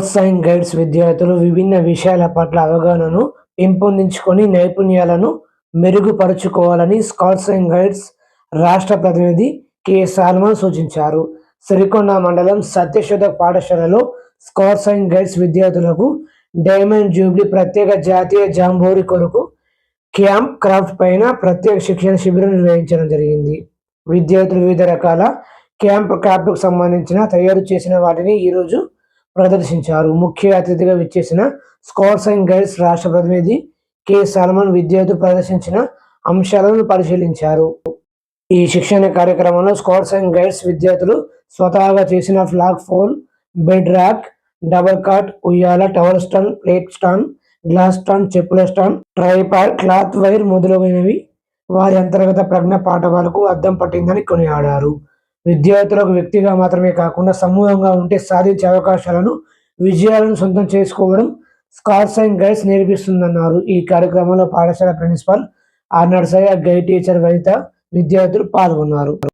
Scouts and guides విద్యార్థులు విభిన్న విషయాల పట్ల అవగాహనను పెంపొందించుకొని నైపుణ్యాలను మెరుగుపరుచుకోవాలని స్కౌట్స్ అండ్ గైడ్స్ రాష్ట్ర ప్రతినిధి కె. సాల్మన్ సూచించారు. సిరికొండ మండలం సత్యశోధ పాఠశాలలో స్కౌట్స్ అండ్ గైడ్స్ విద్యార్థులకు డైమండ్ జూబ్లీ ప్రత్యేక జాతీయ జాంబోరీ కొరకు క్యాంప్ క్రాఫ్ట్ పైన ప్రత్యేక శిక్షణ శిబిరం నిర్వహించడం జరిగింది. విద్యార్థులు వివిధ రకాల క్యాంప్ క్రాఫ్ట్కు సంబంధించిన తయారు చేసిన వాటిని ఈరోజు ప్రదర్శించారు. ముఖ్య అతిథిగా విచ్చేసిన స్కౌట్స్ అండ్ గైడ్స్ రాష్ట్ర ప్రతినిధి కె. సాల్మన్ విద్యార్థులు ప్రదర్శించిన అంశాలను పరిశీలించారు. ఈ శిక్షణ కార్యక్రమంలో స్కౌట్స్ అండ్ గైడ్స్ విద్యార్థులు స్వతహాగా చేసిన flag pole, bed rack, double cot, ఉయ్యాల, towel stand, plate stand, glass stand, చెప్పుల స్టాండ్, ట్రైపాడ్, క్లాత్ వైర్ మొదలైనవి వారి అంతర్గత ప్రజ్ఞ పాఠవాలకు అద్దం పట్టిందని కొనియాడారు. విద్యార్థులకు వ్యక్తిగా మాత్రమే కాకుండా సమూహంగా ఉంటే సాధించే అవకాశాలను, విజయాలను సొంతం చేసుకోవడం స్కౌట్స్ అండ్ గైడ్స్ నేర్పిస్తుందన్నారు. ఈ కార్యక్రమంలో పాఠశాల principal R. Narsaiah, guide teacher Vanitha, విద్యార్థులు పాల్గొన్నారు.